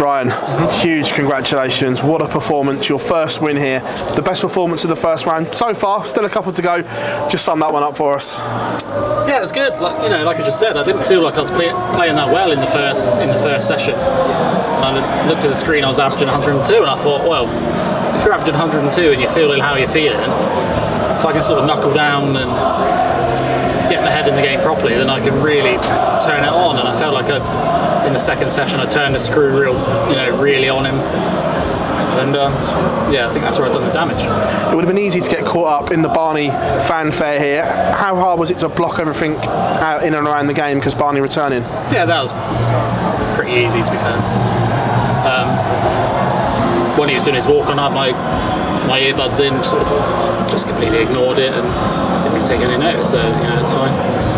Ryan, huge congratulations. What a performance. Your first win here. The best performance of the first round so far. Still a couple to go. Just sum that one up for us. Yeah, it was good. Like I just said, I didn't feel like I was playing that well in the first session. And I looked at the screen, I was averaging 102, and I thought, well, if you're averaging 102 and you're feeling how you're feeling, if I can sort of knuckle down and get my head in the game properly, then I can really turn it on. And I felt like in the second session I turned the screw really on him. And I think that's where I've done the damage. It would have been easy to get caught up in the Barney fanfare here. How hard was it to block everything out in and around the game because Barney returning? Yeah, that was pretty easy, to be fair. When he was doing his walk on, I had my earbuds in, sort of just completely ignored it and didn't really take any notice, so it's fine.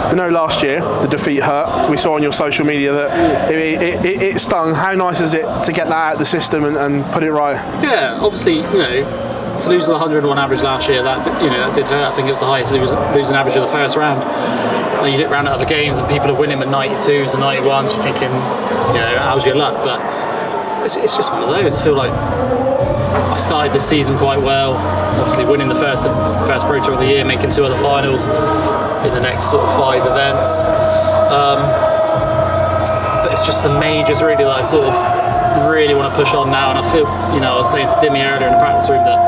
We know last year the defeat hurt. We saw on your social media that it stung. How nice is it to get that out of the system and put it right? Yeah, obviously, to lose the 101 average last year, that did hurt. I think it was the highest losing average of the first round. And you look around at other games and people are winning with 92s and 91s. You're thinking, how's your luck? But it's just one of those. I feel like I started this season quite well. Obviously, winning the first Pro Tour of the year, making 2 other finals in the next sort of 5 events. But it's just the majors really that I sort of really want to push on now. And I feel, I was saying to Dimmy earlier in the practice room that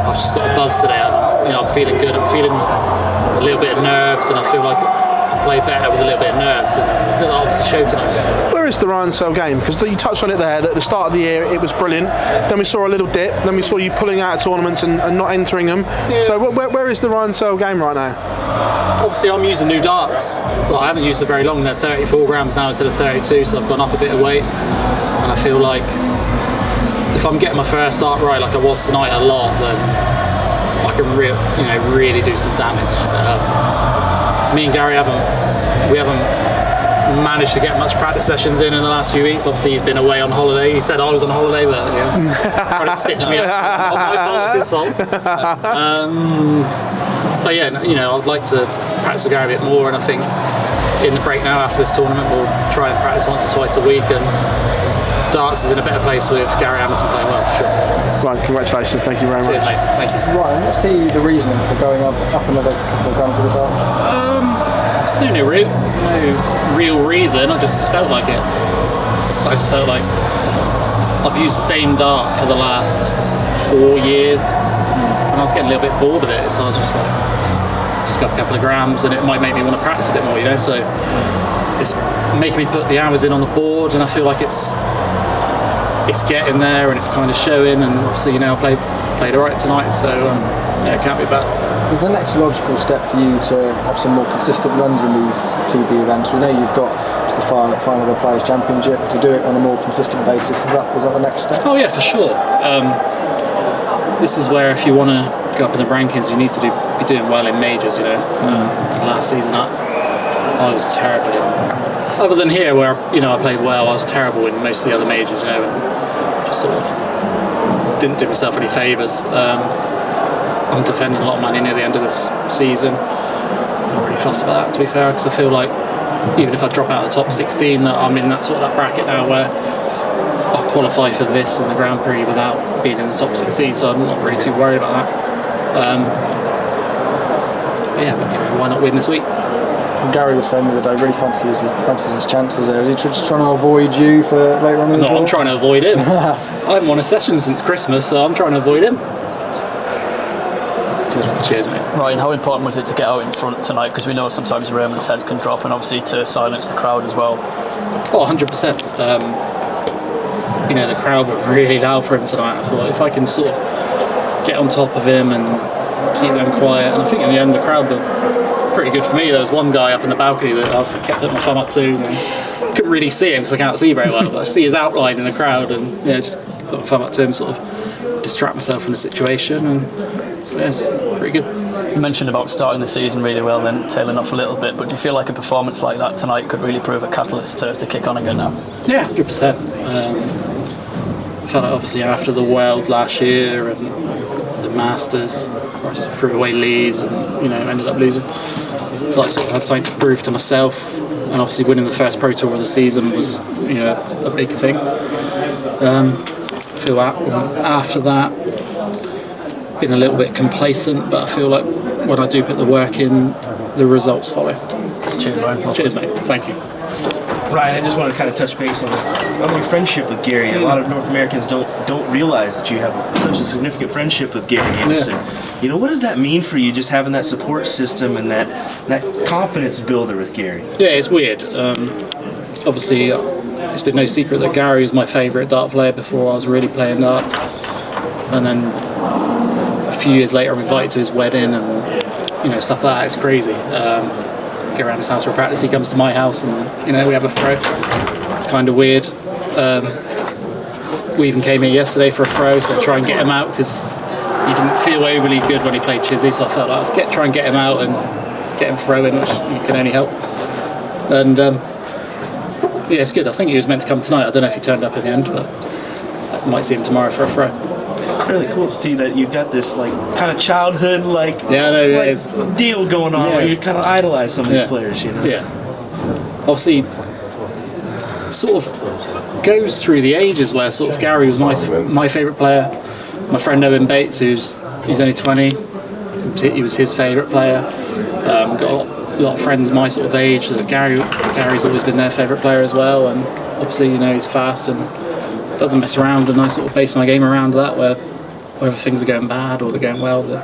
I've just got a buzz today. I'm feeling good. I'm feeling a little bit of nerves, and I feel like I play better with a little bit of nerves. And I feel that obviously showed tonight. Where is the Ryan Searle game? Because you touched on it there, that at the start of the year it was brilliant. Then we saw a little dip. Then we saw you pulling out of tournaments and not entering them. Yeah. So where is the Ryan Searle game right now? Obviously, I'm using new darts. Well, I haven't used it very long. They're 34 grams now instead of 32, so I've gone up a bit of weight. And I feel like if I'm getting my first dart right, like I was tonight a lot, then I can really do some damage. Me and Gary haven't managed to get much practice sessions in the last few weeks. Obviously, he's been away on holiday. He said I was on holiday, but trying to stitch me up. Not my fault, it's his fault. But I'd like to practice with Gary a bit more, and I think in the break now after this tournament we'll try and practice once or twice a week, and darts is in a better place with Gary Anderson playing well, for sure. Right, congratulations, thank you very much. Cheers, mate. Thank you. Ryan, what's the reason for going up another couple of grams of the darts? There's no real reason. I just felt like it. I just felt like I've used the same dart for the last 4 years, and I was getting a little bit bored of it. So I was just got a couple of grams, and it might make me want to practice a bit more. So it's making me put the hours in on the board, and I feel like it's getting there and it's kind of showing. And obviously, I played alright tonight, so it can't be bad. Is the next logical step for you to have some more consistent runs in these TV events? We know you've got to the final of the Players' Championship. To do it on a more consistent basis, is that the next step? Oh yeah, for sure. This is where if you want to go up in the rankings, you need to be doing well in majors. And last season I was terrible in. Other than here, where I played well, I was terrible in most of the other majors. And just sort of didn't do myself any favours. I'm defending a lot of money near the end of this season. I'm not really fussed about that, to be fair, because I feel like even if I drop out of the top 16, that I'm in that bracket now where I'll qualify for this in the Grand Prix without being in the top 16, so I'm not really too worried about that. But why not win this week? Gary was saying the other day, really fancies his chances there. Is he just trying to avoid you for later on in the tour? I'm trying to avoid him. I haven't won a session since Christmas, so I'm trying to avoid him. Cheers, mate. Ryan, how important was it to get out in front tonight? Because we know sometimes Raymond's head can drop, and obviously to silence the crowd as well. Oh, 100%. The crowd were really loud for him tonight. I thought if I can sort of get on top of him and keep them quiet, and I think in the end the crowd were pretty good for me. There was one guy up in the balcony that I kept putting my thumb up to. Couldn't really see him because I can't see very well, but I see his outline in the crowd, and just put my thumb up to him, sort of distract myself from the situation, and it's pretty good. You mentioned about starting the season really well, then tailing off a little bit, but do you feel like a performance like that tonight could really prove a catalyst to kick on again now? Yeah, 100%. I felt like obviously after the World last year and the Masters, I threw away leads and ended up losing. I sort of had something to prove to myself, and obviously winning the first Pro Tour of the season was a big thing. I feel after that, been a little bit complacent, but I feel like when I do put the work in, the results follow. Cheers, Ryan. Cheers, mate. Thank you. Ryan, I just want to kind of touch base on your friendship with Gary. A lot of North Americans don't realize that you have such a significant friendship with Gary Anderson. Yeah. You know, what does that mean for you, just having that support system and that confidence builder with Gary? Yeah, it's weird. Obviously, it's been no secret that Gary was my favourite dart player before I was really playing darts. And then a few years later, I'm invited to his wedding and stuff like that. It's crazy. Get around his house for practice, he comes to my house and we have a throw. It's kind of weird. We even came here yesterday for a throw, so I try and get him out because he didn't feel overly good when he played Chizzy, so I felt like try and get him out and get him throwing, which can only help. And yeah, it's good. I think he was meant to come tonight. I don't know if he turned up in the end, but I might see him tomorrow for a throw. It's really cool to see that you've got this kind of childhood deal going on where you kind of idolize some of these players, Yeah. Obviously, sort of goes through the ages where sort of Gary was my favourite player. My friend Owen Bates, he's only 20, he was his favourite player. Got a lot of friends my sort of age. Gary's always been their favourite player as well, and obviously he's fast and doesn't mess around, and I sort of base my game around that, where whether things are going bad or they're going well, they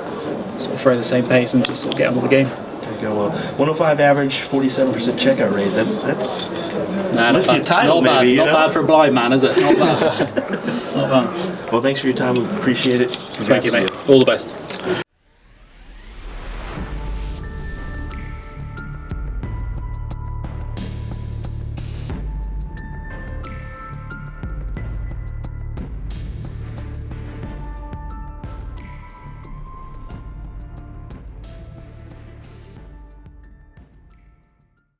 sort of throw the same pace and just sort of get on with the game. There you go. Well, 105 average, 47% checkout rate. That's not bad. Title, not maybe, bad. Not bad for a blind man, is it? Not bad. Not bad. Well, thanks for your time. We appreciate it. Thank you, mate. All the best.